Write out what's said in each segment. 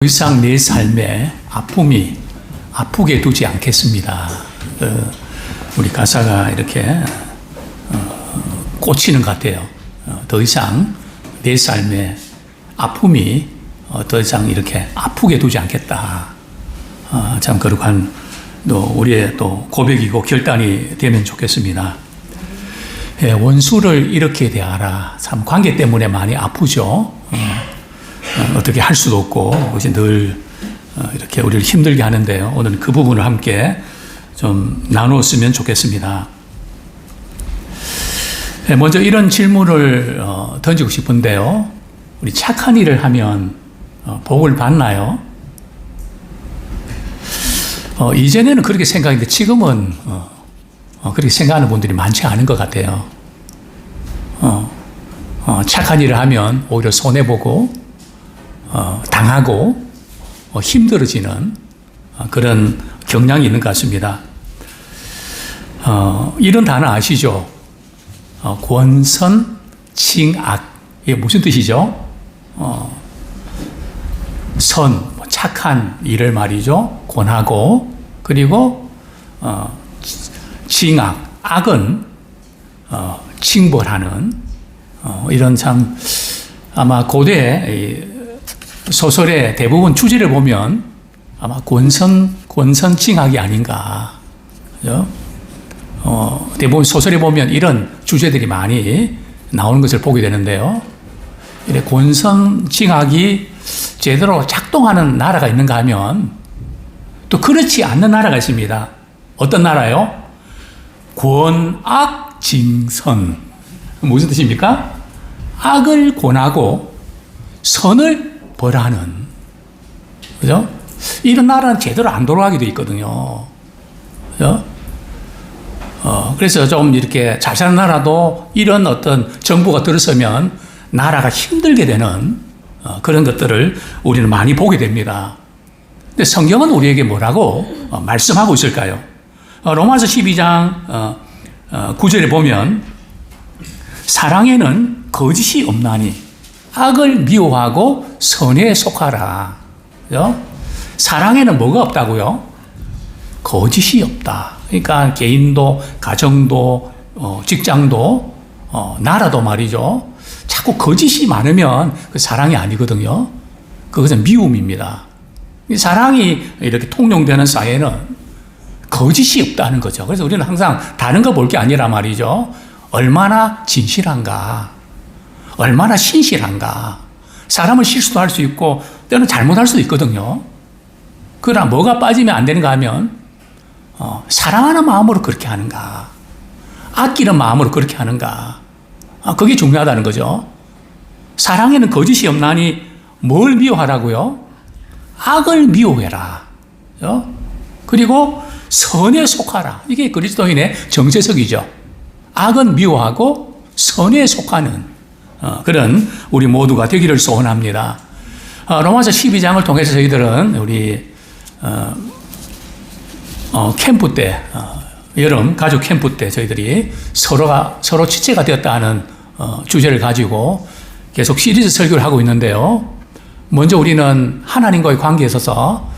더 이상 내 삶에 아픔이 아프게 두지 않겠습니다. 우리 가사가 이렇게 꽂히는 것 같아요. 더 이상 내 삶에 아픔이 더 이상 이렇게 아프게 두지 않겠다. 참 거룩한 또 우리의 또 고백이고 결단이 되면 좋겠습니다. 원수를 이렇게 대하라. 참 관계 때문에 많이 아프죠. 어떻게 할 수도 없고 그것이 늘 이렇게 우리를 힘들게 하는데요. 오늘 그 부분을 함께 좀 나누었으면 좋겠습니다. 먼저 이런 질문을 던지고 싶은데요. 우리 착한 일을 하면 복을 받나요? 이전에는 그렇게 생각했는데 지금은 그렇게 생각하는 분들이 많지 않은 것 같아요. 착한 일을 하면 오히려 손해보고 당하고 힘들어지는 그런 경향이 있는 것 같습니다. 이런 단어 아시죠? 권선칭악. 이게 무슨 뜻이죠? 착한 일을 말이죠. 권하고, 그리고 칭악, 악은 징벌하는 이런 참 아마 고대 소설의 대부분 주제를 보면 아마 권선징악이 아닌가. 그죠? 대부분 소설에 보면 이런 주제들이 많이 나오는 것을 보게 되는데요. 이래 권선징악이 제대로 작동하는 나라가 있는가 하면 또 그렇지 않는 나라가 있습니다. 어떤 나라요? 권악징선. 무슨 뜻입니까? 악을 권하고 선을 벌하는, 그죠? 이런 나라는 제대로 안 돌아가게 돼 있거든요. 그죠? 그래서 좀 이렇게 잘 사는 나라도 이런 어떤 정부가 들어서면 나라가 힘들게 되는 그런 것들을 우리는 많이 보게 됩니다. 근데 성경은 우리에게 뭐라고 말씀하고 있을까요? 로마서 12장 9절에 보면 사랑에는 거짓이 없나니 악을 미워하고 선에 속하라. 그죠? 사랑에는 뭐가 없다고요? 거짓이 없다. 그러니까 개인도, 가정도, 직장도, 나라도 말이죠. 자꾸 거짓이 많으면 그 사랑이 아니거든요. 그것은 미움입니다. 사랑이 이렇게 통용되는 사회는 거짓이 없다는 거죠. 그래서 우리는 항상 다른 거 볼 게 아니라 말이죠. 얼마나 진실한가. 얼마나 신실한가. 사람은 실수도 할 수 있고 때로는 잘못할 수도 있거든요. 그러나 뭐가 빠지면 안 되는가 하면 사랑하는 마음으로 그렇게 하는가. 아끼는 마음으로 그렇게 하는가. 그게 중요하다는 거죠. 사랑에는 거짓이 없나니 뭘 미워하라고요? 악을 미워해라. 그리고 선에 속하라. 이게 그리스도인의 정체성이죠. 악은 미워하고 선에 속하는 그런 우리 모두가 되기를 소원합니다. 로마서 12장을 통해서 저희들은 우리 캠프 때 여름 가족 캠프 때 저희들이 서로 지체가 되었다 하는 주제를 가지고 계속 시리즈 설교를 하고 있는데요. 먼저 우리는 하나님과의 관계에 있어서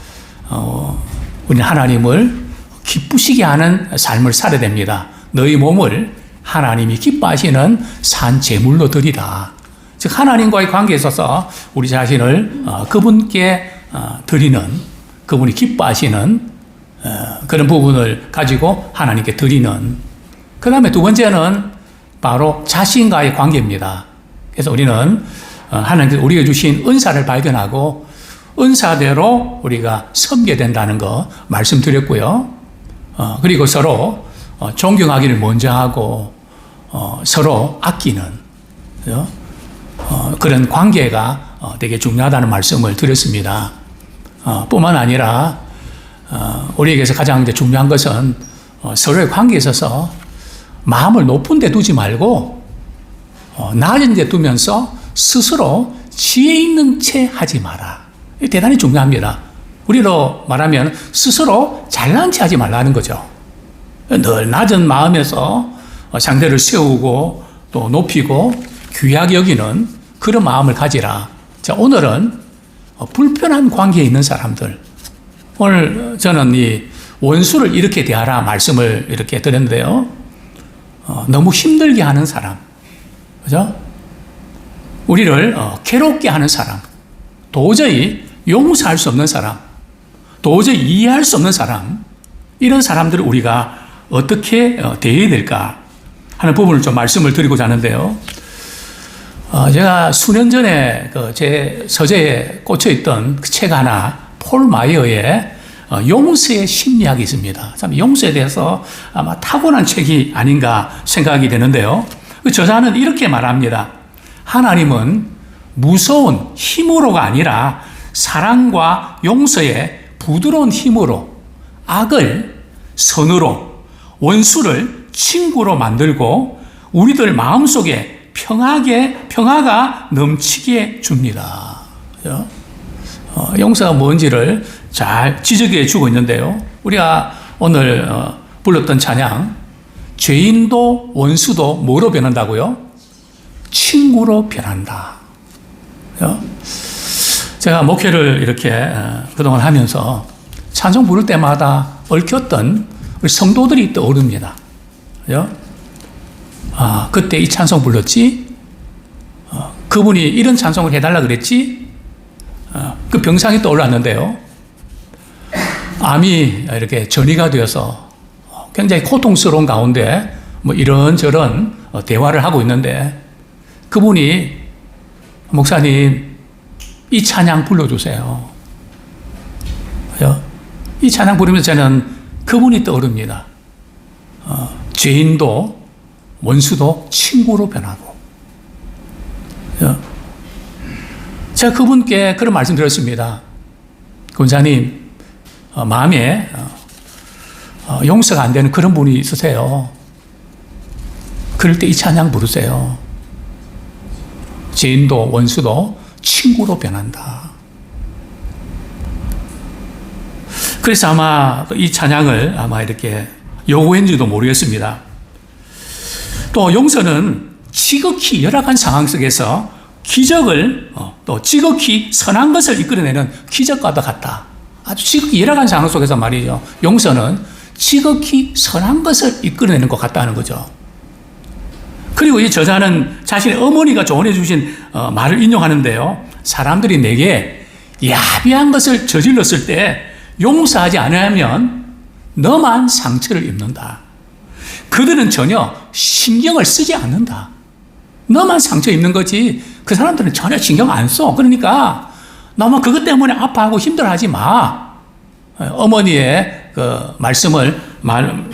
우리는 하나님을 기쁘시게 하는 삶을 살아야 됩니다. 너희 몸을 하나님이 기뻐하시는 산 제물로 드리라. 즉 하나님과의 관계에 있어서 우리 자신을 그분께 드리는, 그분이 기뻐하시는 그런 부분을 가지고 하나님께 드리는. 그 다음에 두 번째는 바로 자신과의 관계입니다. 그래서 우리는 하나님께서 우리가 주신 은사를 발견하고 은사대로 우리가 섬겨야 된다는 거 말씀드렸고요. 그리고 서로 존경하기를 먼저 하고 서로 아끼는 그런 관계가 되게 중요하다는 말씀을 드렸습니다. 뿐만 아니라 우리에게서 가장 중요한 것은 서로의 관계에 있어서 마음을 높은 데 두지 말고 낮은 데 두면서 스스로 지혜 있는 채 하지 마라. 이게 대단히 중요합니다. 우리로 말하면 스스로 잘난 체 하지 말라는 거죠. 늘 낮은 마음에서 상대를 세우고 또 높이고 귀하게 여기는 그런 마음을 가지라. 자, 오늘은 불편한 관계에 있는 사람들. 오늘 저는 이 원수를 이렇게 대하라 말씀을 이렇게 드렸는데요. 너무 힘들게 하는 사람. 그죠? 우리를 괴롭게 하는 사람. 도저히 용서할 수 없는 사람. 도저히 이해할 수 없는 사람. 이런 사람들을 우리가 어떻게 대해야 될까 하는 부분을 좀 말씀을 드리고자 하는데요. 제가 수년 전에 제 서재에 꽂혀있던 그 책 하나, 폴 마이어의 용서의 심리학이 있습니다. 참 용서에 대해서 아마 타고난 책이 아닌가 생각이 되는데요. 그 저자는 이렇게 말합니다. 하나님은 무서운 힘으로가 아니라 사랑과 용서의 부드러운 힘으로 악을 선으로, 원수를 친구로 만들고 우리들 마음속에 평화가 넘치게 줍니다. 용서가 뭔지를 잘 지적해 주고 있는데요. 우리가 오늘 불렀던 찬양, 죄인도 원수도 뭐로 변한다고요? 친구로 변한다. 제가 목회를 이렇게 그동안 하면서 찬송 부를 때마다 얽혔던 우리 성도들이 떠오릅니다. 그때 이 찬송 불렀지? 그분이 이런 찬송을 해달라 그랬지? 그 병상이 떠올랐는데요. 암이 이렇게 전이가 되어서 굉장히 고통스러운 가운데 뭐 이런저런 대화를 하고 있는데 그분이 목사님, 이 찬양 불러주세요. 이 찬양 부르면서 저는 그분이 떠오릅니다. 죄인도 원수도 친구로 변하고. 제가 그분께 그런 말씀 드렸습니다. 권사님, 마음에 용서가 안 되는 그런 분이 있으세요. 그럴 때 이 찬양 부르세요. 죄인도 원수도 친구로 변한다. 그래서 아마 이 찬양을 아마 이렇게 요구했는지도 모르겠습니다. 또 용서는 지극히 열악한 상황 속에서 기적을 또 지극히 선한 것을 이끌어내는 기적과도 같다. 아주 지극히 열악한 상황 속에서 말이죠. 용서는 지극히 선한 것을 이끌어내는 것 같다는 거죠. 그리고 이 저자는 자신의 어머니가 조언해 주신 말을 인용하는데요. 사람들이 내게 야비한 것을 저질렀을 때 용서하지 않으면 너만 상처를 입는다. 그들은 전혀 신경을 쓰지 않는다. 너만 상처 입는 거지 그 사람들은 전혀 신경 안 써. 그러니까 너만 그것 때문에 아파하고 힘들어하지 마. 어머니의 그 말씀을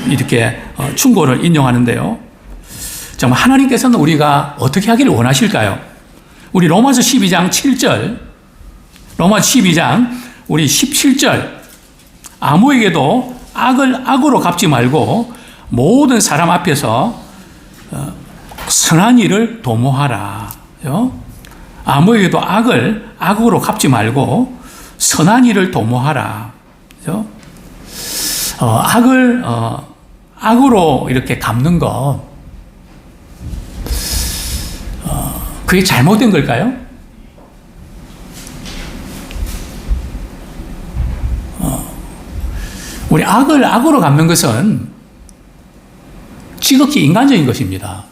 이렇게 충고를 인용하는데요. 정말 하나님께서는 우리가 어떻게 하기를 원하실까요? 우리 로마서 12장 7절, 로마서 12장 우리 17절, 아무에게도 악을 악으로 갚지 말고 모든 사람 앞에서 선한 일을 도모하라. 아무에게도 악을 악으로 갚지 말고 선한 일을 도모하라. 악을 악으로 이렇게 갚는 것, 그게 잘못된 걸까요? 우리 악을 악으로 갚는 것은 지극히 인간적인 것입니다.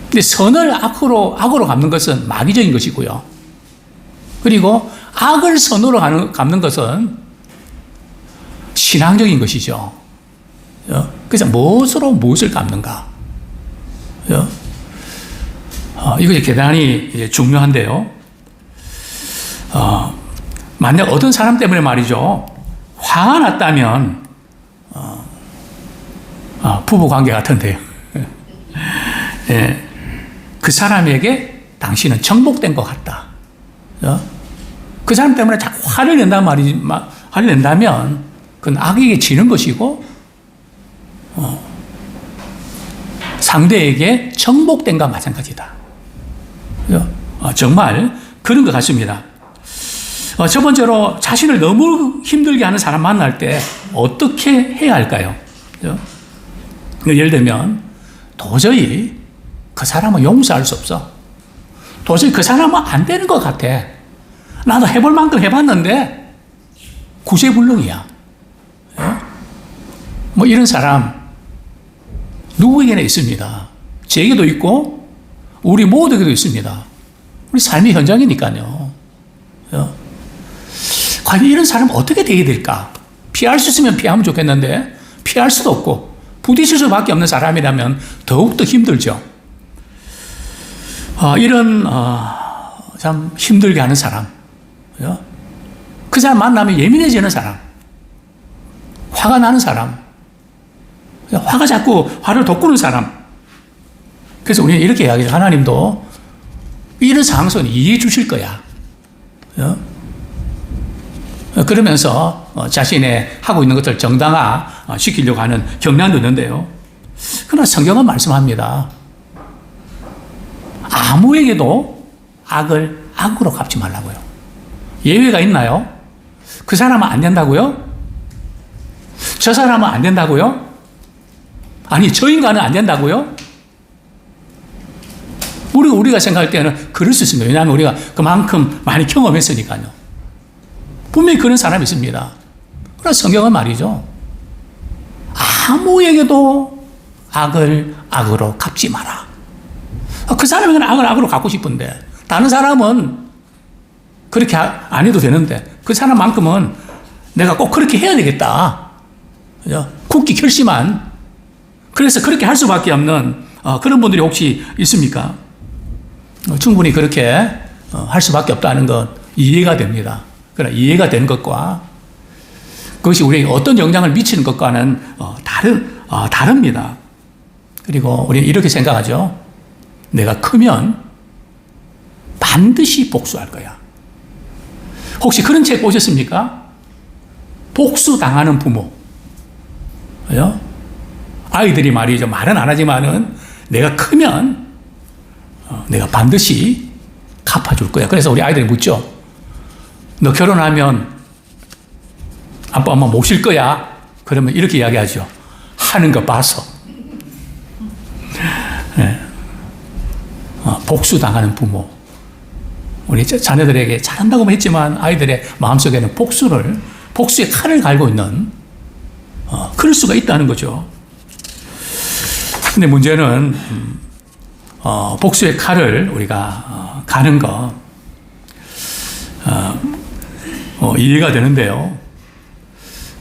근데 선을 악으로 갚는 것은 마귀적인 것이고요. 그리고 악을 선으로 갚는 것은 신앙적인 것이죠. 그래서 무엇을 갚는가? 이것이 대단히 중요한데요. 만약 어떤 사람 때문에 말이죠, 화가 났다면 부부 관계 같은데요. 예, 그 사람에게 당신은 정복된 것 같다. 그 사람 때문에 자꾸 화를 낸다면 그건 악에게 지는 것이고 상대에게 정복된과 마찬가지다. 정말 그런 것 같습니다. 첫 번째로 자신을 너무 힘들게 하는 사람 만날 때 어떻게 해야 할까요? 예를 들면 도저히 그 사람은 용서할 수 없어. 도저히 그 사람은 안 되는 것 같아. 나도 해볼 만큼 해봤는데 구제불능이야. 예? 뭐 이런 사람 누구에게나 있습니다. 제게도 있고 우리 모두에게도 있습니다. 우리 삶의 현장이니까요. 예? 과연 이런 사람 어떻게 대해야 될까? 피할 수 있으면 피하면 좋겠는데 피할 수도 없고 부딪힐 수밖에 없는 사람이라면 더욱더 힘들죠. 이런 참 힘들게 하는 사람, 그 사람 만나면 예민해지는 사람, 화가 나는 사람, 화가 자꾸 화를 돋구는 사람. 그래서 우리는 이렇게 이야기해요. 하나님도 이런 상황에서는 이해해 주실 거야. 그러면서 자신의 하고 있는 것을 정당화 시키려고 하는 경향도 있는데요. 그러나 성경은 말씀합니다. 아무에게도 악을 악으로 갚지 말라고요. 예외가 있나요? 그 사람은 안 된다고요? 저 사람은 안 된다고요? 아니, 저 인간은 안 된다고요? 우리가 생각할 때는 그럴 수 있습니다. 왜냐하면 우리가 그만큼 많이 경험했으니까요. 분명히 그런 사람이 있습니다. 그러나 성경은 말이죠. 아무에게도 악을 악으로 갚지 마라. 그 사람에게는 악을 악으로 갚고 싶은데 다른 사람은 그렇게 안 해도 되는데 그 사람만큼은 내가 꼭 그렇게 해야 되겠다. 굳게 결심한, 그래서 그렇게 할 수밖에 없는 그런 분들이 혹시 있습니까? 충분히 그렇게 할 수밖에 없다는 것 이해가 됩니다. 그러나 이해가 되는 것과 그것이 우리에게 어떤 영향을 미치는 것과는 다릅니다. 그리고 우리는 이렇게 생각하죠. 내가 크면 반드시 복수할 거야. 혹시 그런 책 보셨습니까? 복수당하는 부모. 아이들이 말이죠. 말은 안 하지만은 내가 크면 내가 반드시 갚아줄 거야. 그래서 우리 아이들이 묻죠. 너 결혼하면 아빠 엄마 모실 거야? 그러면 이렇게 이야기하죠. 하는 거 봐서. 네. 복수당하는 부모. 우리 자녀들에게 잘한다고 했지만 아이들의 마음속에는 복수의 칼을 갈고 있는 그럴 수가 있다는 거죠. 근데 문제는 복수의 칼을 우리가 가는 거 이해가 되는데요.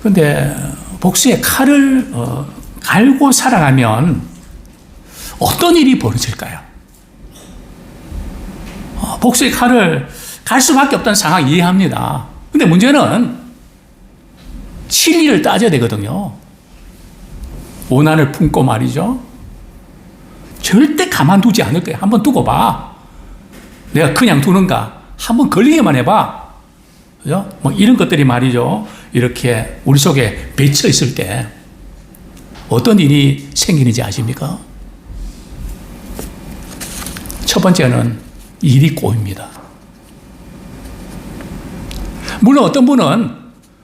그런데 복수의 칼을 갈고 살아가면 어떤 일이 벌어질까요? 복수의 칼을 갈 수밖에 없다는 상황 이해합니다. 근데 문제는 진리를 따져야 되거든요. 원한을 품고 말이죠. 절대 가만두지 않을 거예요. 한번 두고 봐. 내가 그냥 두는가? 한번 걸리게만 해봐. 그죠? 뭐 이런 것들이 말이죠. 이렇게 우리 속에 맺혀 있을 때 어떤 일이 생기는지 아십니까? 첫 번째는 일이 꼬입니다. 물론 어떤 분은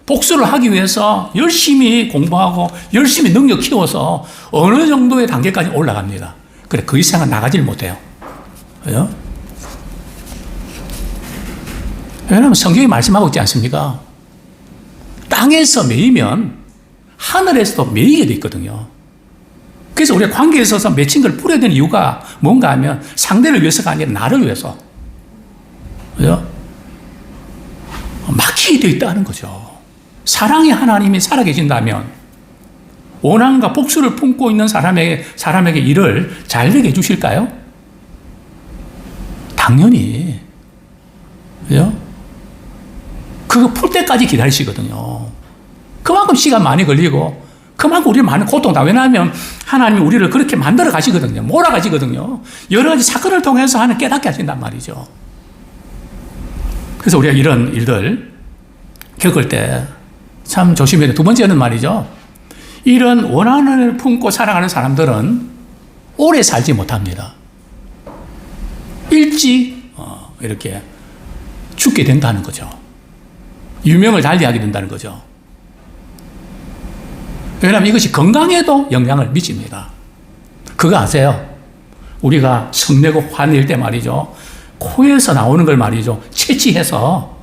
복수를 하기 위해서 열심히 공부하고 열심히 능력 키워서 어느 정도의 단계까지 올라갑니다. 그래, 그 이상은 나가질 못해요. 그죠? 왜냐하면 성경이 말씀하고 있지 않습니까? 땅에서 매이면 하늘에서도 매이게 돼 있거든요. 그래서 우리가 관계에 있어서 맺힌 걸 뿌려야 되는 이유가 뭔가 하면 상대를 위해서가 아니라 나를 위해서. 그죠? 막히게 되어 있다는 거죠. 사랑의 하나님이 살아계신다면 원한과 복수를 품고 있는 사람에게 일을 잘 되게 해주실까요? 당연히. 그죠? 그거 풀 때까지 기다리시거든요. 그만큼 시간 많이 걸리고 그만큼 우리를 많은 고통 다. 왜냐하면 하나님이 우리를 그렇게 만들어 가시거든요. 몰아가시거든요. 여러 가지 사건을 통해서 하나님 깨닫게 하신단 말이죠. 그래서 우리가 이런 일들 겪을 때 참 조심해야 돼. 두 번째는 말이죠. 이런 원한을 품고 살아가는 사람들은 오래 살지 못합니다. 일찍 이렇게 죽게 된다는 거죠. 유명을 달리하게 된다는 거죠. 왜냐하면 이것이 건강에도 영향을 미칩니다. 그거 아세요? 우리가 성내고 화낼 때 말이죠. 코에서 나오는 걸 말이죠. 채취해서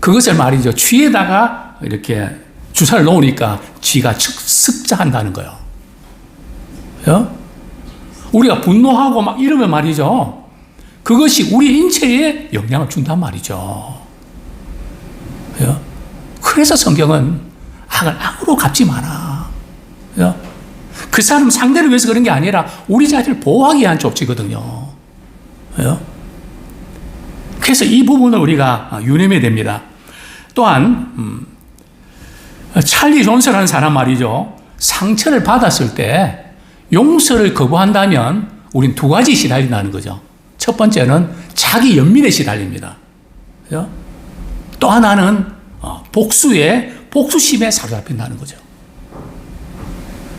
그것을 말이죠. 쥐에다가 이렇게 주사를 놓으니까 쥐가 습자한다는 거예요. 우리가 분노하고 막 이러면 말이죠. 그것이 우리 인체에 영향을 준단 말이죠. 그래서 성경은 악을 악으로 갚지 마라. 그 사람 상대를 위해서 그런 게 아니라 우리 자신을 보호하기 위한 조치거든요. 그래서 이 부분을 우리가 유념해야 됩니다. 또한 찰리 존스라는 사람 말이죠. 상처를 받았을 때 용서를 거부한다면 우린 두 가지 시달린다는 거죠. 첫 번째는 자기 연민에 시달립니다. 또 하나는 복수심에 사로잡힌다는 거죠.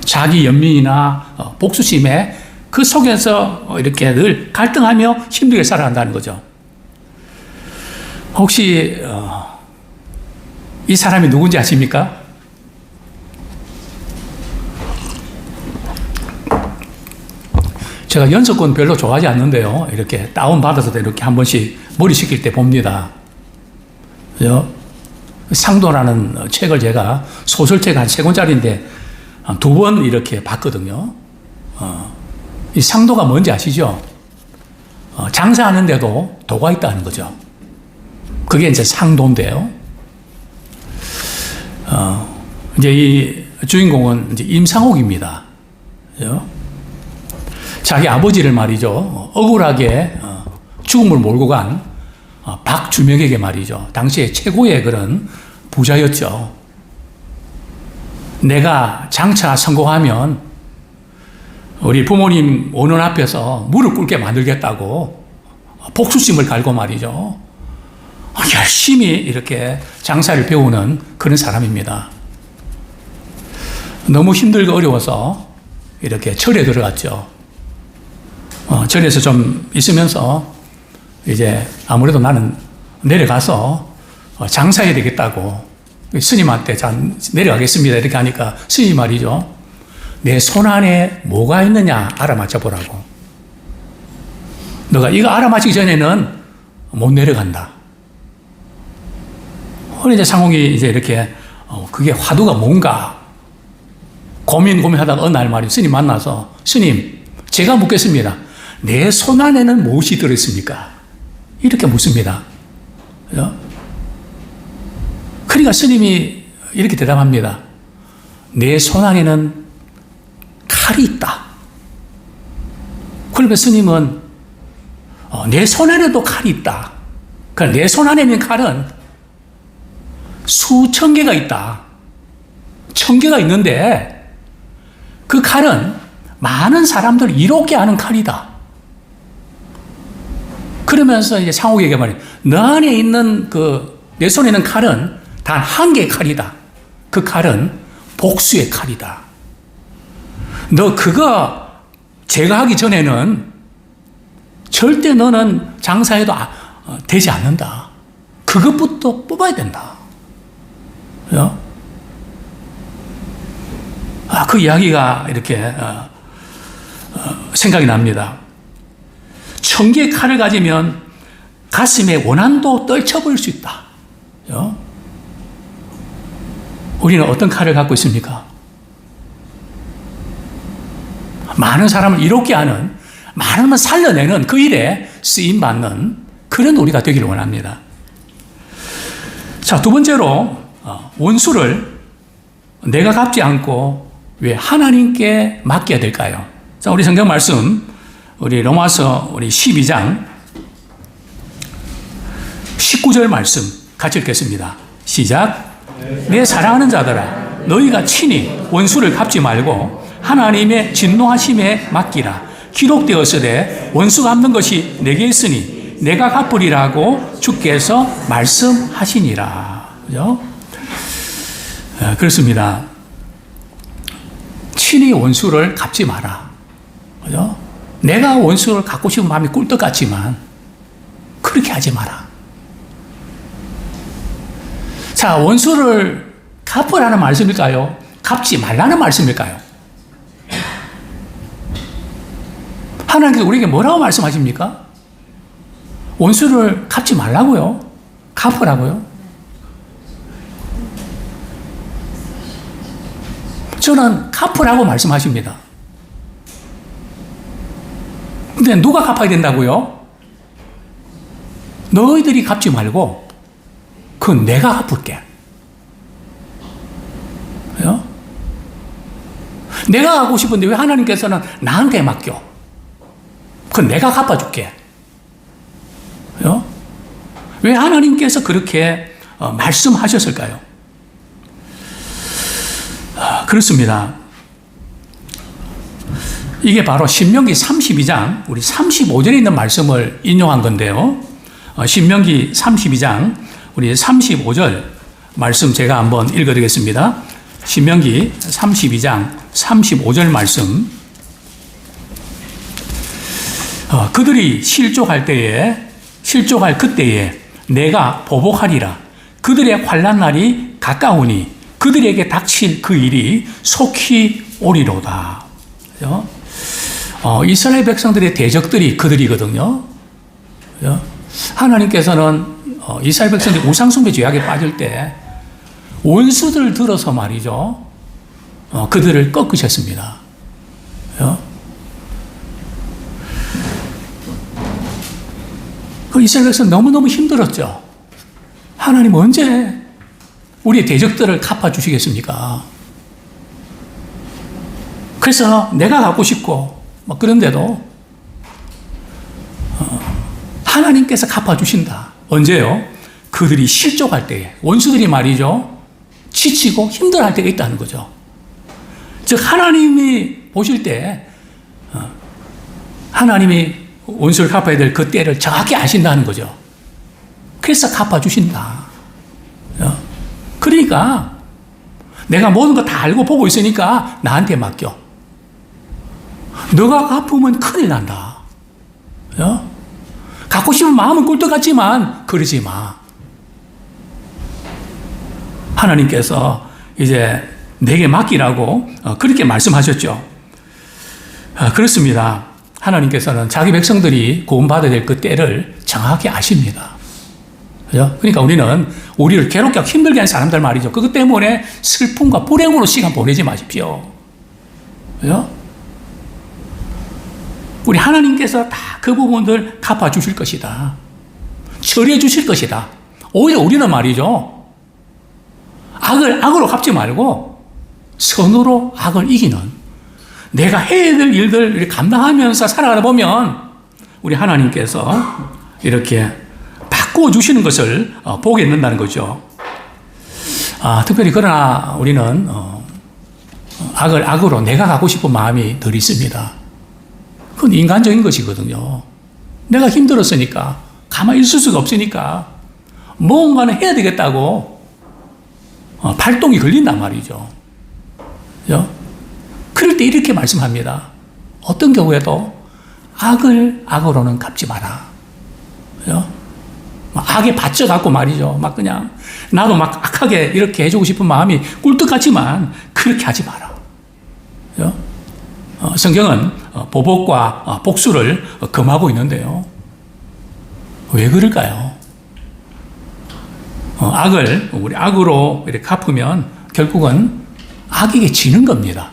자기 연민이나 복수심에 그 속에서 이렇게 늘 갈등하며 힘들게 살아간다는 거죠. 혹시 이 사람이 누군지 아십니까? 제가 연속권 별로 좋아하지 않는데요. 이렇게 다운받아서 이렇게 한 번씩 머리 식힐 때 봅니다. 상도라는 책을 제가 소설책 한 3권짜리인데 2번 이렇게 봤거든요. 이 상도가 뭔지 아시죠? 장사하는데도 도가 있다는 거죠. 그게 이제 상도인데요. 이제 이 주인공은 이제 임상옥입니다. 자기 아버지를 말이죠. 억울하게 죽음을 몰고 간 박주명에게 말이죠. 당시에 최고의 그런 부자였죠. 내가 장차 성공하면 우리 부모님 오는 앞에서 무릎 꿇게 만들겠다고 복수심을 갈고 말이죠. 열심히 이렇게 장사를 배우는 그런 사람입니다. 너무 힘들고 어려워서 이렇게 절에 들어갔죠. 절에서 좀 있으면서 이제 아무래도 나는 내려가서 장사해야 되겠다고 스님한테 내려가겠습니다 이렇게 하니까 스님이 말이죠. 내 손 안에 뭐가 있느냐 알아맞혀 보라고. 너가 이거 알아맞히기 전에는 못 내려간다. 이제 상홍이 이제 이렇게 그게 화두가 뭔가 고민하다가 어느 날 말이죠. 스님 만나서 스님 제가 묻겠습니다. 내 손 안에는 무엇이 들어있습니까? 이렇게 묻습니다. 그러니까 스님이 이렇게 대답합니다. 내 손 안에는 칼이 있다. 그러니까 스님은 내 손 안에도 칼이 있다. 그러니까 내 손 안에 있는 칼은 수천 개가 있다. 1000개가 있는데 그 칼은 많은 사람들을 이롭게 하는 칼이다. 그러면서 이제 상옥에게 말해, 너 안에 있는 내 손에 있는 칼은 단 한 개의 칼이다. 그 칼은 복수의 칼이다. 너 그거 제거하기 전에는 절대 너는 장사해도 되지 않는다. 그것부터 뽑아야 된다. 그 이야기가 이렇게 생각이 납니다. 1000개의 칼을 가지면 가슴에 원한도 떨쳐버릴 수 있다. 우리는 어떤 칼을 갖고 있습니까? 많은 사람을 이롭게 하는, 많은 살려내는 그 일에 쓰임받는 그런 우리가 되기를 원합니다. 자, 두 번째로 원수를 내가 갚지 않고 왜 하나님께 맡겨야 될까요? 자, 우리 성경 말씀 우리 로마서 우리 12장 19절 말씀 같이 읽겠습니다. 시작. 내 사랑하는 자들아 너희가 친히 원수를 갚지 말고 하나님의 진노하심에 맡기라. 기록되었으되 원수 갚는 것이 내게 있으니 내가 갚으리라고 주께서 말씀하시니라. 그죠? 그렇습니다. 친히 원수를 갚지 마라. 그죠? 내가 원수를 갚고 싶은 마음이 꿀떡 같지만 그렇게 하지 마라. 자, 원수를 갚으라는 말씀일까요? 갚지 말라는 말씀일까요? 하나님께서 우리에게 뭐라고 말씀하십니까? 원수를 갚지 말라고요? 갚으라고요? 저는 갚으라고 말씀하십니다. 근데 누가 갚아야 된다고요? 너희들이 갚지 말고 그건 내가 갚을게. 내가 하고 싶은데 왜 하나님께서는 나한테 맡겨? 그건 내가 갚아줄게. 왜 하나님께서 그렇게 말씀하셨을까요? 그렇습니다. 이게 바로 신명기 32장 우리 35절에 있는 말씀을 인용한 건데요. 신명기 32장 우리 35절 말씀 제가 한번 읽어드리겠습니다. 신명기 32장 35절 말씀. 그들이 실족할 그때에 내가 보복하리라. 그들의 환난 날이 가까우니 그들에게 닥칠 그 일이 속히 오리로다. 이스라엘 백성들의 대적들이 그들이거든요. 하나님께서는 이스라엘 백성들이 우상숭배 죄악에 빠질 때 원수들 들어서 말이죠. 그들을 꺾으셨습니다. 그 이스라엘 백성 너무너무 힘들었죠. 하나님 언제 우리 대적들을 갚아주시겠습니까? 그래서 내가 갖고 싶고 그런데도 하나님께서 갚아주신다. 언제요? 그들이 실족할 때에 원수들이 말이죠. 지치고 힘들어할 때가 있다는 거죠. 즉 하나님이 보실 때 하나님이 원수를 갚아야 될 그 때를 정확히 아신다는 거죠. 그래서 갚아주신다. 그러니까 내가 모든 거 다 알고 보고 있으니까 나한테 맡겨. 너가 갚으면 큰일 난다. 갖고 싶은 마음은 꿀떡 같지만 그러지 마. 하나님께서 이제 내게 맡기라고 그렇게 말씀하셨죠. 그렇습니다. 하나님께서는 자기 백성들이 구원받아야 될 그 때를 정확히 아십니다. 그러니까 우리를 괴롭게 하고 힘들게 하는 사람들 말이죠. 그것 때문에 슬픔과 불행으로 시간 보내지 마십시오. 우리 하나님께서 다 그 부분들 갚아주실 것이다. 처리해 주실 것이다. 오히려 우리는 말이죠. 악을 악으로 갚지 말고 선으로 악을 이기는 내가 해야 될 일들 감당하면서 살아가다 보면 우리 하나님께서 이렇게 바꿔주시는 것을 보게 된다는 거죠. 특별히 그러나 우리는 악을 악으로 내가 갖고 싶은 마음이 덜 있습니다. 그건 인간적인 것이거든요. 내가 힘들었으니까 가만히 있을 수가 없으니까 뭔가는 해야 되겠다고 발동이 걸린단 말이죠. 그럴 때 이렇게 말씀합니다. 어떤 경우에도 악을 악으로는 갚지 마라. 악에 받쳐갖고 말이죠. 막 그냥 나도 막 악하게 이렇게 해주고 싶은 마음이 꿀떡 같지만 그렇게 하지 마라. 성경은 보복과 복수를 금하고 있는데요. 왜 그럴까요? 악을 우리 악으로 이렇게 갚으면 결국은 악에게 지는 겁니다.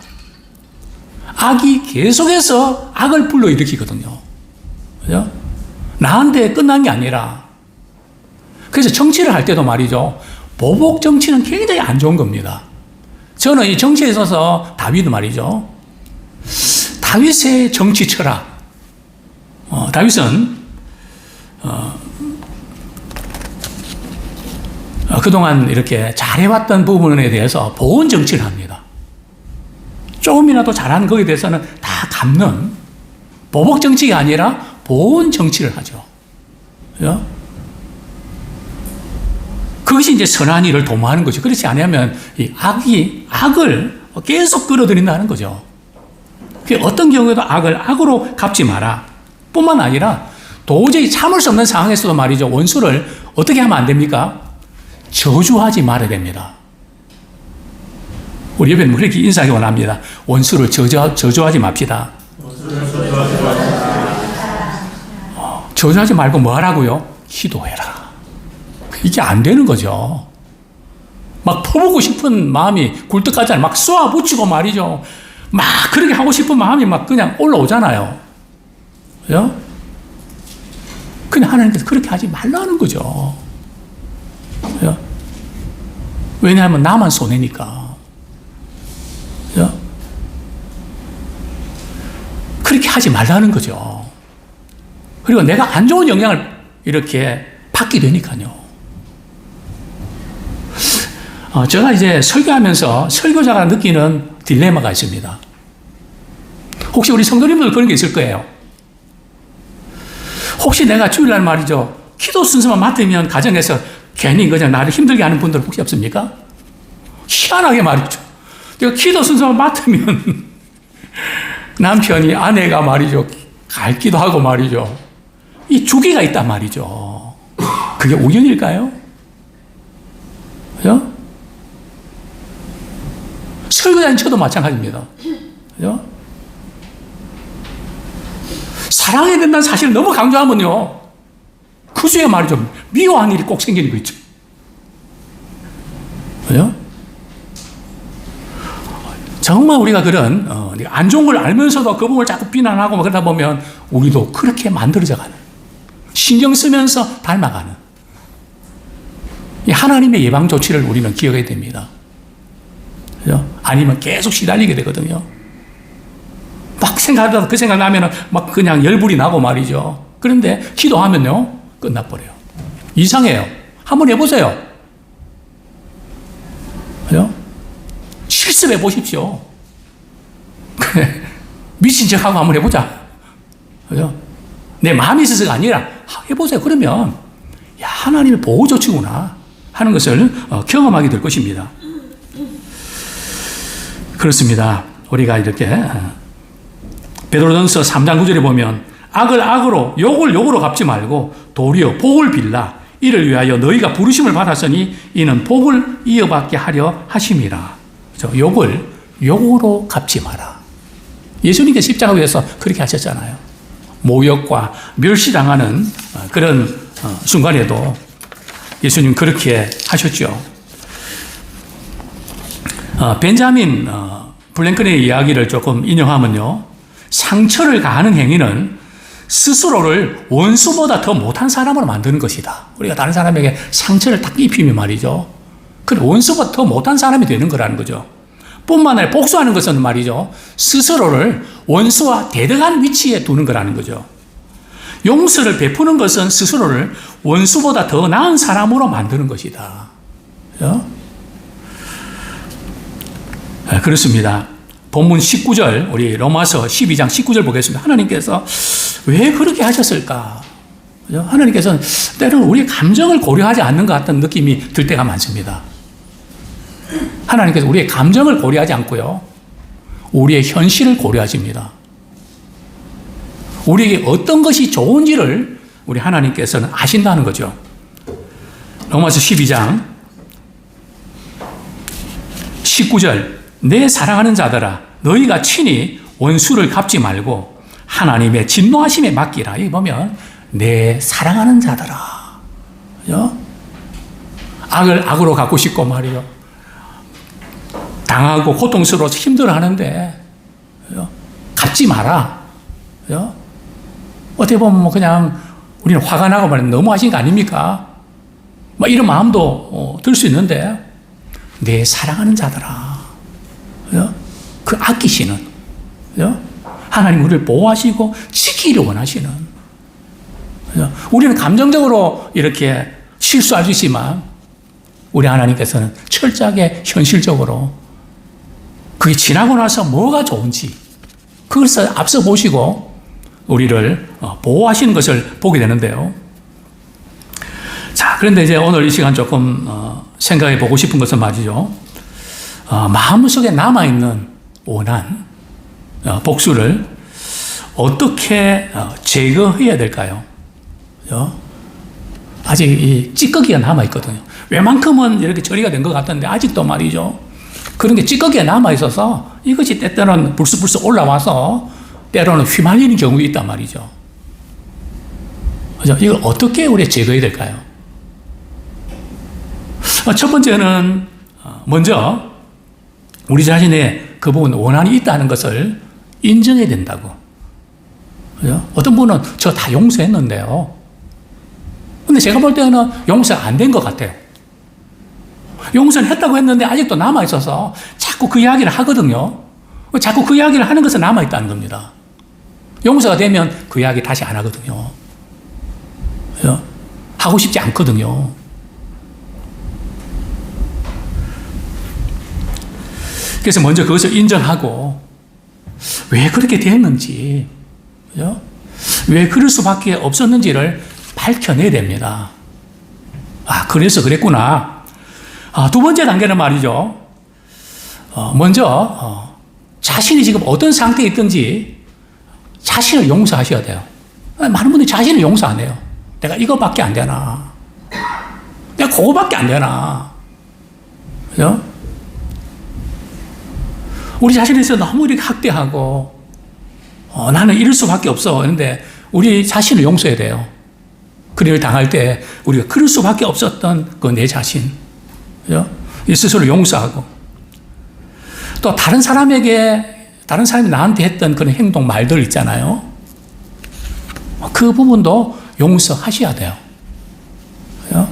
악이 계속해서 악을 불러일으키거든요. 그죠? 나한테 끝난 게 아니라. 그래서 정치를 할 때도 말이죠. 보복 정치는 굉장히 안 좋은 겁니다. 저는 이 정치에 있어서 다윗 말이죠. 다윗의 정치 철학. 다윗은 그동안 이렇게 잘해왔던 부분에 대해서 보온 정치를 합니다. 조금이라도 잘하는 거기에 대해서는 다 갚는 보복 정치가 아니라 보온 정치를 하죠. 그것이 이제 선한 일을 도모하는 거죠. 그렇지 않으면 이 악을 계속 끌어들인다는 거죠. 어떤 경우에도 악을 악으로 갚지 마라. 뿐만 아니라 도저히 참을 수 없는 상황에서도 말이죠. 원수를 어떻게 하면 안 됩니까? 저주하지 말아야 됩니다. 우리 옆에는 그렇게 인사하기 원합니다. 원수를 저주하지 맙시다. 저주하지 말고 뭐 하라고요? 기도해라. 이게 안 되는 거죠. 막 퍼붓고 싶은 마음이 굴뚝까지 막 쏘아붙이고 말이죠. 막 그렇게 하고 싶은 마음이 막 그냥 올라오잖아요. 그죠? 그냥 하나님께서 그렇게 하지 말라는 거죠. 그죠? 왜냐하면 나만 손해니까. 그죠? 그렇게 하지 말라는 거죠. 그리고 내가 안 좋은 영향을 이렇게 받게 되니까요. 제가 이제 설교하면서 설교자가 느끼는 딜레마가 있습니다. 혹시 우리 성도님들 그런 게 있을 거예요. 혹시 내가 주일날 말이죠. 기도 순서만 맡으면 가정에서 괜히 그냥 나를 힘들게 하는 분들 혹시 없습니까? 희한하게 말이죠. 내가 기도 순서만 맡으면 남편이 아내가 말이죠. 갈기도 하고 말이죠. 이 주기가 있단 말이죠. 그게 우연일까요? 그죠? 설교자인 저도 마찬가지입니다. 그죠? 사랑해야 된다는 사실을 너무 강조하면요. 그 중에 말이죠. 미워한 일이 꼭 생기는 거 있죠. 그죠? 정말 우리가 그런 안 좋은 걸 알면서도 그 부분을 자꾸 비난하고 그러다 보면 우리도 그렇게 만들어져 가는, 신경 쓰면서 닮아가는 이 하나님의 예방 조치를 우리는 기억해야 됩니다. 그죠? 아니면 계속 시달리게 되거든요. 막 생각하다가 그 생각 나면은 막 그냥 열불이 나고 말이죠. 그런데 기도하면요, 끝나버려요. 이상해요. 한번 해보세요. 그죠? 실습해 보십시오. 미친 척하고 한번 해보자. 그죠? 내 마음이 있어서가 아니라 해보세요. 그러면 야, 하나님의 보호 조치구나 하는 것을 경험하게 될 것입니다. 그렇습니다. 우리가 이렇게 베드로전서 3장 9절에 보면 악을 악으로 욕을 욕으로 갚지 말고 도리어 복을 빌라 이를 위하여 너희가 부르심을 받았으니 이는 복을 이어받게 하려 하심이라. 욕을 욕으로 갚지 마라. 예수님께서 십자가 위에서 그렇게 하셨잖아요. 모욕과 멸시당하는 그런 순간에도 예수님 그렇게 하셨죠. 벤자민 블랭컨의 이야기를 조금 인용하면요. 상처를 가하는 행위는 스스로를 원수보다 더 못한 사람으로 만드는 것이다. 우리가 다른 사람에게 상처를 딱 입히면 말이죠. 그럼 원수보다 더 못한 사람이 되는 거라는 거죠. 뿐만 아니라 복수하는 것은 말이죠. 스스로를 원수와 대등한 위치에 두는 거라는 거죠. 용서를 베푸는 것은 스스로를 원수보다 더 나은 사람으로 만드는 것이다. 그렇죠? 그렇습니다. 본문 19절, 우리 로마서 12장 19절 보겠습니다. 하나님께서 왜 그렇게 하셨을까? 그죠? 하나님께서는 때로는 우리의 감정을 고려하지 않는 것 같은 느낌이 들 때가 많습니다. 하나님께서 우리의 감정을 고려하지 않고요. 우리의 현실을 고려하십니다. 우리에게 어떤 것이 좋은지를 우리 하나님께서는 아신다는 거죠. 로마서 12장 19절 내 사랑하는 자들아 너희가 친히 원수를 갚지 말고 하나님의 진노하심에 맡기라. 여기 보면 내 사랑하는 자들아. 그죠? 악을 악으로 갚고 싶고 말이요. 당하고 고통스러워서 힘들어하는데 갚지 마라. 그죠? 어떻게 보면 뭐 그냥 우리는 화가 나고 말이면 너무하신 거 아닙니까? 뭐 이런 마음도 들 수 있는데 내 사랑하는 자들아. 그죠? 그 아끼시는, 그죠? 하나님 우리를 보호하시고 지키기를 원하시는. 그죠? 우리는 감정적으로 이렇게 실수할 수 있지만 우리 하나님께서는 철저하게 현실적으로 그게 지나고 나서 뭐가 좋은지 그것을 앞서 보시고 우리를 보호하시는 것을 보게 되는데요. 자, 그런데 이제 오늘 이 시간 조금 생각해 보고 싶은 것은 말이죠. 마음속에 남아있는 원한, 복수를 어떻게 제거해야 될까요? 그죠? 아직 이 찌꺼기가 남아있거든요. 웬만큼은 이렇게 처리가 된 것 같은데 아직도 말이죠. 그런 게 찌꺼기가 남아있어서 이것이 때때로는 불쑥불쑥 올라와서 때로는 휘말리는 경우가 있단 말이죠. 그죠? 이걸 어떻게 우리가 제거해야 될까요? 첫 번째는 먼저 우리 자신의 그 부분 원한이 있다는 것을 인정해야 된다고. 그죠? 어떤 분은 저 다 용서했는데요. 근데 제가 볼 때는 용서가 안 된 것 같아요. 용서는 했다고 했는데 아직도 남아있어서 자꾸 그 이야기를 하거든요. 자꾸 그 이야기를 하는 것은 남아있다는 겁니다. 용서가 되면 그 이야기 다시 안 하거든요. 그죠? 하고 싶지 않거든요. 그래서 먼저 그것을 인정하고 왜 그렇게 됐는지, 그죠? 왜 그럴 수밖에 없었는지를 밝혀내야 됩니다. 그래서 그랬구나. 두 번째 단계는 말이죠. 먼저 자신이 지금 어떤 상태에 있든지 자신을 용서하셔야 돼요. 많은 분들이 자신을 용서 안 해요. 내가 이거밖에 안 되나? 내가 그거밖에 안 되나? 그죠? 우리 자신에 대해서 너무 이렇게 학대하고, 나는 이럴 수밖에 없어. 그런데 우리 자신을 용서해야 돼요. 그를 당할 때 우리가 그럴 수밖에 없었던 그 내 자신. 그죠? 이 스스로 용서하고. 또 다른 사람이 나한테 했던 그런 행동, 말들 있잖아요. 그 부분도 용서하셔야 돼요. 그죠?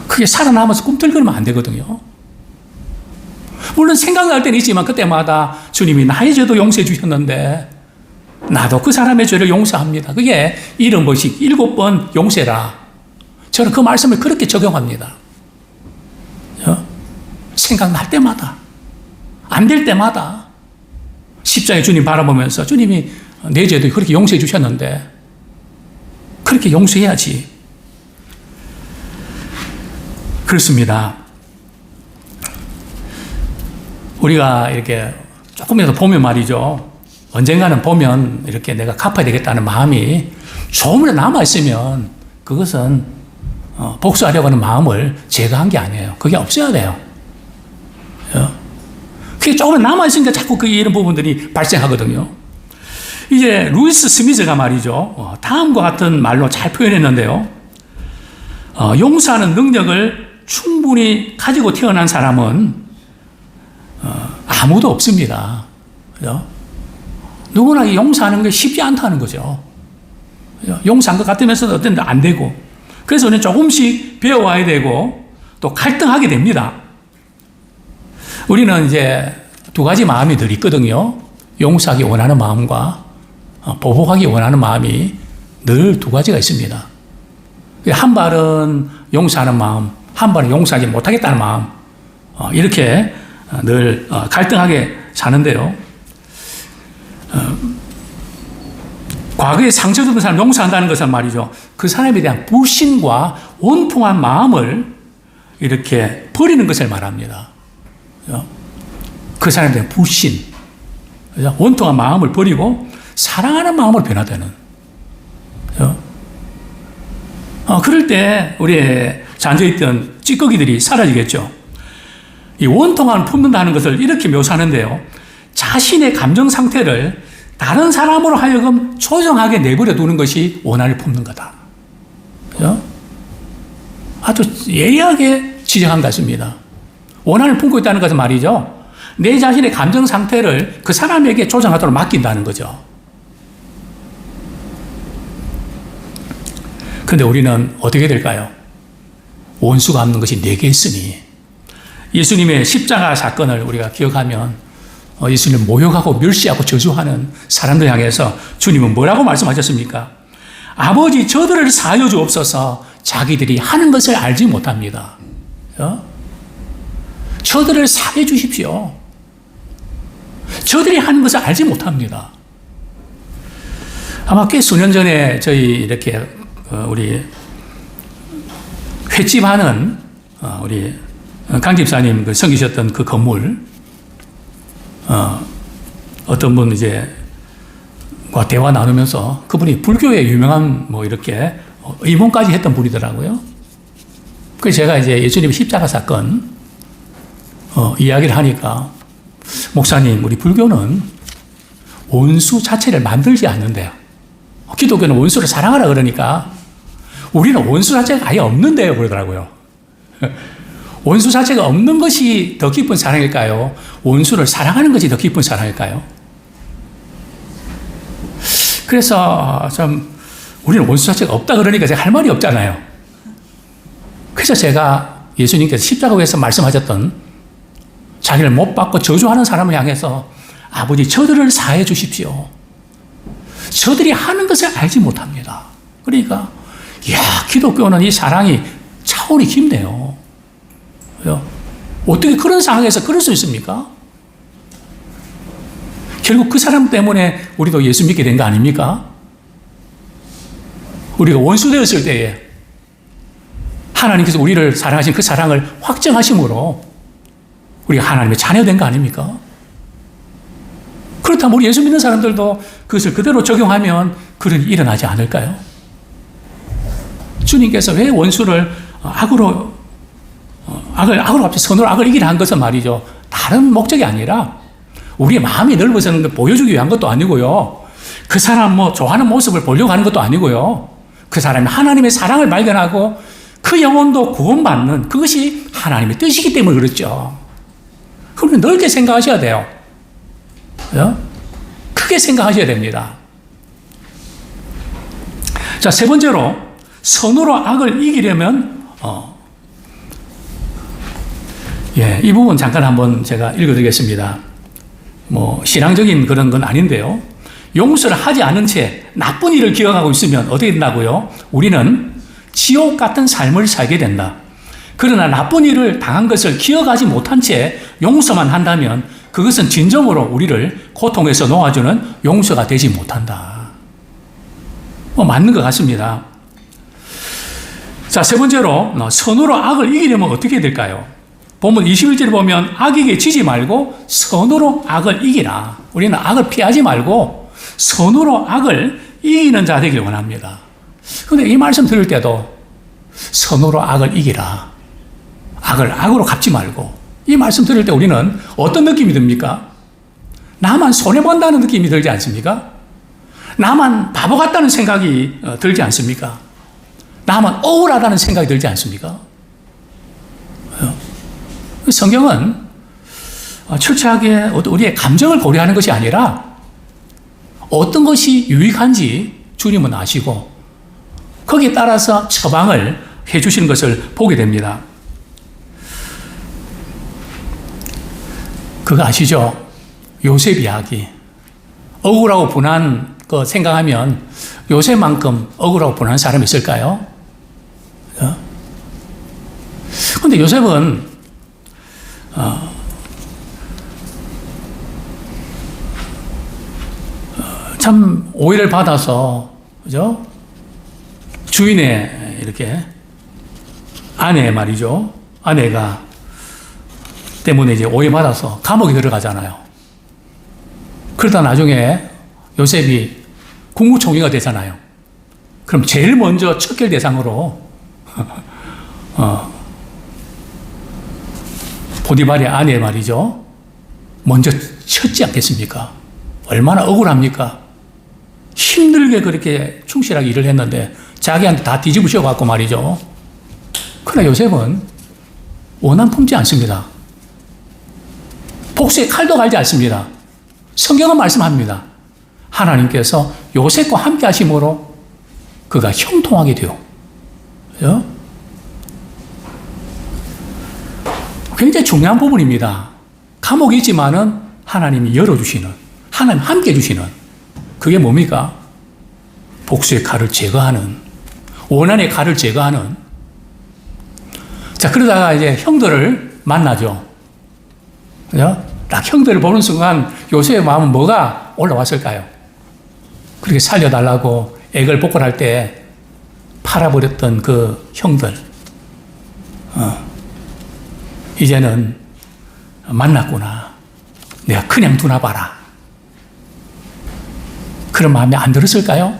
그게 살아남아서 꿈틀거리면 안 되거든요. 물론 생각날 때는 있지만 그때마다 주님이 나의 죄도 용서해 주셨는데 나도 그 사람의 죄를 용서합니다. 그게 70번씩 7번 용서해라. 저는 그 말씀을 그렇게 적용합니다. 생각날 때마다, 안 될 때마다 십자가에 주님 바라보면서 주님이 내 죄도 그렇게 용서해 주셨는데 그렇게 용서해야지. 그렇습니다. 우리가 이렇게 조금이라도 보면 말이죠. 언젠가는 보면 이렇게 내가 갚아야 되겠다는 마음이 조금이라도 남아있으면 그것은 복수하려고 하는 마음을 제거한 게 아니에요. 그게 없어야 돼요. 그게 조금 남아있으니까 자꾸 이런 부분들이 발생하거든요. 이제 루이스 스미스가 말이죠. 다음과 같은 말로 잘 표현했는데요. 용서하는 능력을 충분히 가지고 태어난 사람은 아무도 없습니다. 그죠? 누구나 용서하는 게 쉽지 않다는 거죠. 용서한 것 같으면서도 어떤 데 안 되고. 그래서 우리는 조금씩 배워와야 되고 또 갈등하게 됩니다. 우리는 이제 두 가지 마음이 늘 있거든요. 용서하기 원하는 마음과 보복하기 원하는 마음이 늘 두 가지가 있습니다. 한 발은 용서하는 마음, 한 발은 용서하지 못하겠다는 마음. 이렇게 늘 갈등하게 사는데요. 과거에 상처 줬던 사람 용서한다는 것은 말이죠. 그 사람에 대한 불신과 원통한 마음을 이렇게 버리는 것을 말합니다. 그 사람에 대한 불신, 원통한 마음을 버리고 사랑하는 마음으로 변화되는. 그럴 때 우리의 잠재있던 찌꺼기들이 사라지겠죠. 이 원통함을 품는다는 것을 이렇게 묘사하는데요. 자신의 감정 상태를 다른 사람으로 하여금 조정하게 내버려 두는 것이 원한을 품는 거다. 그죠? 아주 예리하게 지적한 것 같습니다. 원한을 품고 있다는 것은 말이죠. 내 자신의 감정 상태를 그 사람에게 조정하도록 맡긴다는 거죠. 그런데 우리는 어떻게 될까요? 원수가 없는 것이 내게 있으니. 예수님의 십자가 사건을 우리가 기억하면 예수님을 모욕하고 멸시하고 저주하는 사람들 향해서 주님은 뭐라고 말씀하셨습니까? 아버지 저들을 사하여 주옵소서. 자기들이 하는 것을 알지 못합니다. 저들을 사해 주십시오. 저들이 하는 것을 알지 못합니다. 아마 꽤 수년 전에 저희 이렇게 우리 횟집 하는 우리 강 집사님 그 섬기셨던 그 건물 어떤 분 이제 과 대화 나누면서 그분이 불교에 유명한 뭐 이렇게 의문까지 했던 분이더라고요. 그래서 제가 이제 예수님의 십자가 사건 이야기를 하니까 목사님, 우리 불교는 원수 자체를 만들지 않는데요. 기독교는 원수를 사랑하라 그러니까 우리는 원수 자체가 아예 없는데요, 그러더라고요. 원수 자체가 없는 것이 더 깊은 사랑일까요? 원수를 사랑하는 것이 더 깊은 사랑일까요? 그래서 참 우리는 원수 자체가 없다 그러니까 제가 할 말이 없잖아요. 그래서 제가 예수님께서 십자가에서 말씀하셨던 자기를 못 받고 저주하는 사람을 향해서 아버지 저들을 사해 주십시오. 저들이 하는 것을 알지 못합니다. 그러니까 기독교는 이 사랑이 차원이 깊네요. 어떻게 그런 상황에서 그럴 수 있습니까? 결국 그 사람 때문에 우리도 예수 믿게 된 거 아닙니까? 우리가 원수 되었을 때에 하나님께서 우리를 사랑하신 그 사랑을 확정하심으로 우리가 하나님의 자녀된 거 아닙니까? 그렇다면 우리 예수 믿는 사람들도 그것을 그대로 적용하면 그런 일이 일어나지 않을까요? 주님께서 왜 원수를 악으로 갚지 선으로 악을 이기라 한 것은 말이죠. 다른 목적이 아니라 우리의 마음이 넓어서는 걸 보여주기 위한 것도 아니고요. 그 사람 좋아하는 모습을 보려고 하는 것도 아니고요. 그 사람이 하나님의 사랑을 발견하고 그 영혼도 구원받는 그것이 하나님의 뜻이기 때문에 그렇죠. 그러면 넓게 생각하셔야 돼요. 크게 생각하셔야 됩니다. 자, 세 번째로 선으로 악을 이기려면 이 부분 잠깐 한번 제가 읽어드리겠습니다. 신앙적인 그런 건 아닌데요. 용서를 하지 않은 채 나쁜 일을 기억하고 있으면 어떻게 된다고요? 우리는 지옥 같은 삶을 살게 된다. 그러나 나쁜 일을 당한 것을 기억하지 못한 채 용서만 한다면 그것은 진정으로 우리를 고통에서 놓아주는 용서가 되지 못한다. 맞는 것 같습니다. 자, 세 번째로 선으로 악을 이기려면 어떻게 해야 될까요? 본문 21절에 보면 악에게 지지 말고 선으로 악을 이기라. 우리는 악을 피하지 말고 선으로 악을 이기는 자 되길 원합니다. 그런데 이 말씀 들을 때도 선으로 악을 이기라. 악을 악으로 갚지 말고 이 말씀 들을 때 우리는 어떤 느낌이 듭니까? 나만 손해본다는 느낌이 들지 않습니까? 나만 바보 같다는 생각이 들지 않습니까? 나만 억울하다는 생각이 들지 않습니까? 성경은 철저하게 우리의 감정을 고려하는 것이 아니라 어떤 것이 유익한지 주님은 아시고 거기에 따라서 처방을 해 주시는 것을 보게 됩니다. 그거 아시죠? 요셉 이야기. 억울하고 분한 거 생각하면 요셉만큼 억울하고 분한 사람이 있을까요? 그런데 요셉은 참 오해를 받아서 그죠? 주인의 이렇게 아내 말이죠. 아내가 때문에 이제 오해받아서 감옥에 들어가잖아요. 그러다 나중에 요셉이 국무총리가 되잖아요. 그럼 제일 먼저 척결 대상으로 보디발의 아내 말이죠. 먼저 쳤지 않겠습니까? 얼마나 억울합니까? 힘들게 그렇게 충실하게 일을 했는데 자기한테 다 뒤집으셔갖고 말이죠. 그러나 요셉은 원한 품지 않습니다. 복수의 칼도 갈지 않습니다. 성경은 말씀합니다. 하나님께서 요셉과 함께 하심으로 그가 형통하게 돼요. 그죠? 굉장히 중요한 부분입니다. 감옥에 있지만은 하나님이 열어주시는, 하나님 함께 해주시는, 그게 뭡니까? 복수의 칼을 제거하는, 원한의 칼을 제거하는. 자, 그러다가 이제 형들을 만나죠. 그죠? 딱 형들을 보는 순간 요셉의 마음은 뭐가 올라왔을까요? 그렇게 살려달라고 액을 복권할 때 팔아버렸던 그 형들. 이제는 만났구나. 내가 그냥 두나 봐라. 그런 마음이 안 들었을까요?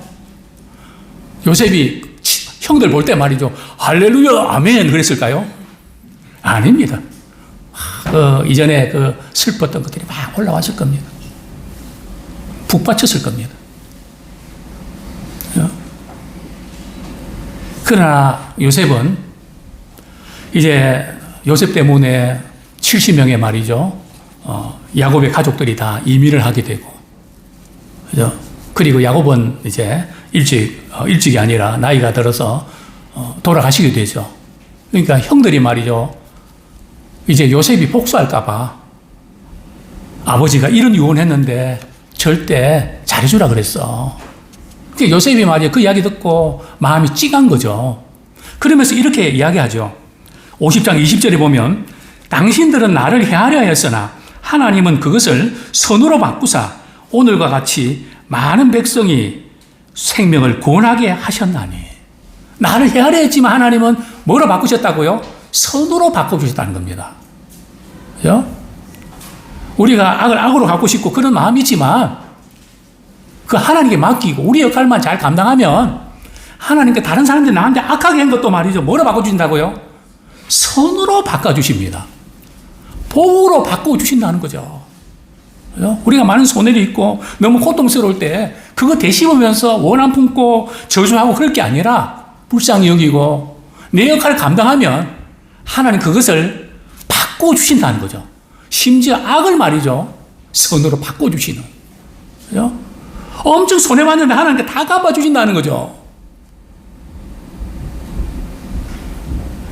요셉이 형들 볼 때 말이죠. 할렐루야, 아멘 그랬을까요? 아닙니다. 이전에 그 슬펐던 것들이 막 올라왔을 겁니다. 북받쳤을 겁니다. 그러나 요셉은 이제 요셉 때문에 70명의 말이죠. 야곱의 가족들이 다 이민을 하게 되고, 그죠? 그리고 야곱은 이제 일찍이 아니라 나이가 들어서 돌아가시게 되죠. 그러니까 형들이 말이죠. 이제 요셉이 복수할까봐 아버지가 이런 유언했는데 절대 잘해주라 그랬어. 그러니까 요셉이 말이야 그 이야기 듣고 마음이 찡한 거죠. 그러면서 이렇게 이야기하죠. 50장 20절에 보면 당신들은 나를 헤아려 하였으나 하나님은 그것을 선으로 바꾸사 오늘과 같이 많은 백성이 생명을 구원하게 하셨나니. 나를 헤아려 했지만 하나님은 뭐로 바꾸셨다고요? 선으로 바꿔주셨다는 겁니다. 그죠? 우리가 악을 악으로 갖고 싶고 그런 마음이지만 그 하나님께 맡기고 우리 역할만 잘 감당하면 하나님께 다른 사람들이 나한테 악하게 한 것도 말이죠. 뭐로 바꿔주신다고요? 선으로 바꿔주십니다. 복으로 바꿔주신다는 거죠. 그죠? 우리가 많은 손해를 입고 너무 고통스러울 때 그거 되씹으면서 원한 품고 저주하고 그럴 게 아니라 불쌍히 여기고 내 역할을 감당하면 하나님 그것을 바꿔주신다는 거죠. 심지어 악을 말이죠. 선으로 바꿔주시는. 그죠? 엄청 손해봤는데 하나님께 다 갚아주신다는 거죠.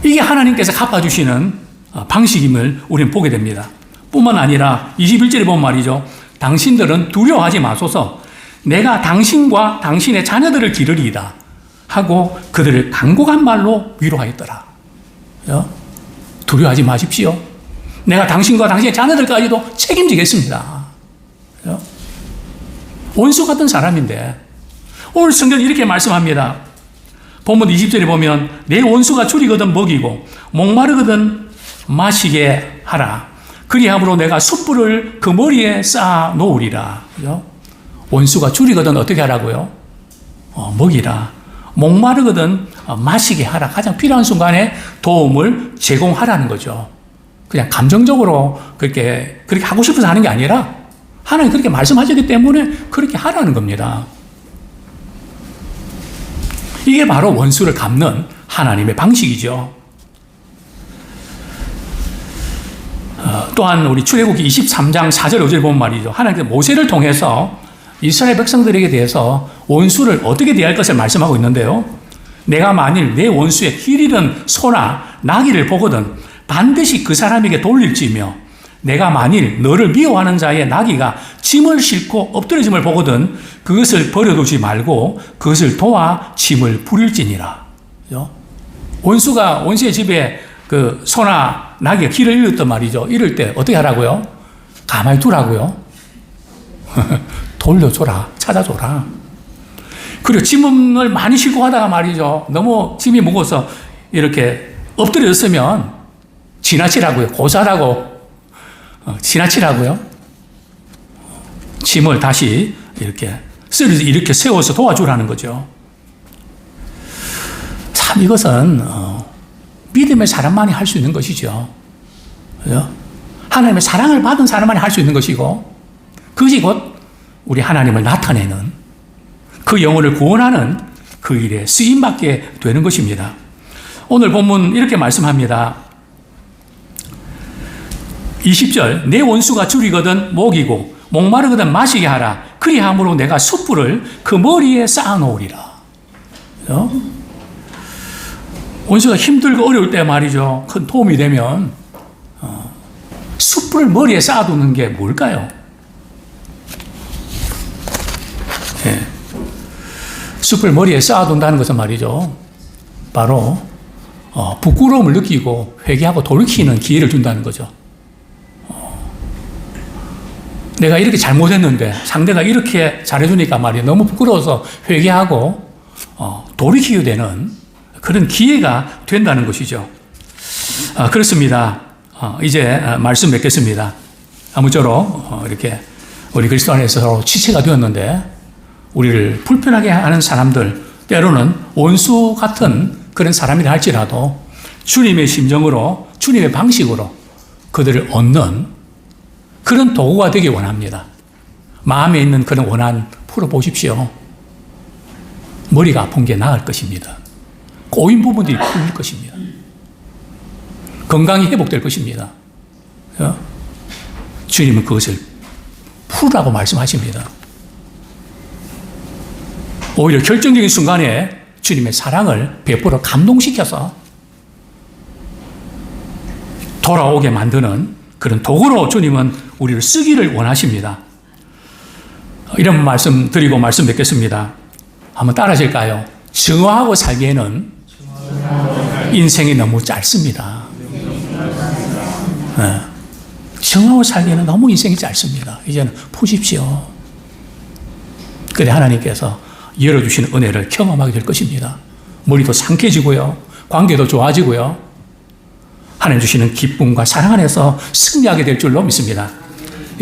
이게 하나님께서 갚아주시는 방식임을 우리는 보게 됩니다. 뿐만 아니라 21절에 보면 말이죠. 당신들은 두려워하지 마소서. 내가 당신과 당신의 자녀들을 기르리이다 하고 그들을 간곡한 말로 위로하였더라. 그죠? 두려워하지 마십시오. 내가 당신과 당신의 자녀들까지도 책임지겠습니다. 그죠? 원수 같은 사람인데 오늘 성경이 이렇게 말씀합니다. 본문 20절에 보면 내 원수가 줄이거든 먹이고 목마르거든 마시게 하라. 그리함으로 내가 숯불을 그 머리에 쌓아 놓으리라. 그죠? 원수가 줄이거든 어떻게 하라고요? 먹이라. 목마르거든 마시게 하라. 가장 필요한 순간에 도움을 제공하라는 거죠. 그냥 감정적으로 그렇게 하고 싶어서 하는 게 아니라 하나님 그렇게 말씀하셨기 때문에 그렇게 하라는 겁니다. 이게 바로 원수를 갚는 하나님의 방식이죠. 또한 우리 출애굽기 23장 4절 5절 보면 말이죠. 하나님께서 모세를 통해서 이스라엘 백성들에게 대해서 원수를 어떻게 대할 것을 말씀하고 있는데요. 내가 만일 내 원수의 길 잃은 소나 나귀를 보거든 반드시 그 사람에게 돌릴지며 내가 만일 너를 미워하는 자의 나귀가 짐을 싣고 엎드려짐을 보거든 그것을 버려두지 말고 그것을 도와 짐을 부릴지니라. 그죠? 원수의 집에 그 소나 나귀가 길을 잃었단 말이죠. 이럴 때 어떻게 하라고요? 가만히 두라고요. 돌려줘라. 찾아줘라. 그리고 짐을 많이 싣고 가다가 말이죠. 너무 짐이 무거워서 이렇게 엎드려졌으면 지나치라고요. 고사라고. 지나치라고요. 짐을 다시 이렇게 세워서 도와주라는 거죠. 참 이것은 믿음의 사람만이 할 수 있는 것이죠. 그죠? 하나님의 사랑을 받은 사람만이 할 수 있는 것이고 그것이 곧 우리 하나님을 나타내는 그 영혼을 구원하는 그 일에 쓰임받게 되는 것입니다. 오늘 본문 이렇게 말씀합니다. 20절 내 원수가 줄이거든 먹이고 목마르거든 마시게 하라. 그리함으로 내가 숯불을 그 머리에 쌓아놓으리라. 그죠? 원수가 힘들고 어려울 때 말이죠. 큰 도움이 되면 숯불을 머리에 쌓아두는 게 뭘까요? 네. 숯불 머리에 쌓아둔다는 것은 말이죠. 바로 부끄러움을 느끼고 회개하고 돌이키는 기회를 준다는 거죠. 내가 이렇게 잘못했는데 상대가 이렇게 잘해주니까 말이에요. 너무 부끄러워서 회개하고 돌이키게 되는 그런 기회가 된다는 것이죠. 그렇습니다. 이제 말씀 맺겠습니다. 아무쪼록 이렇게 우리 그리스도 안에서 서로 지체가 되었는데 우리를 불편하게 하는 사람들 때로는 원수 같은 그런 사람이라 할지라도 주님의 심정으로 주님의 방식으로 그들을 얻는 그런 도구가 되기 원합니다. 마음에 있는 그런 원한 풀어보십시오. 머리가 아픈 게 나을 것입니다. 꼬인 부분들이 풀릴 것입니다. 건강이 회복될 것입니다. 주님은 그것을 풀으라고 말씀하십니다. 오히려 결정적인 순간에 주님의 사랑을 베풀어 감동시켜서 돌아오게 만드는 그런 도구로 주님은 우리를 쓰기를 원하십니다. 이런 말씀 드리고 말씀 맺겠습니다. 한번 따라하실까요? 정화하고 살기에는 인생이 너무 짧습니다. 네. 정하고 살기에는 너무 인생이 짧습니다. 이제는 푸십시오. 그래 하나님께서 열어주시는 은혜를 경험하게 될 것입니다. 머리도 상쾌해지고요. 관계도 좋아지고요. 하나님 주시는 기쁨과 사랑 안에서 승리하게 될 줄로 믿습니다.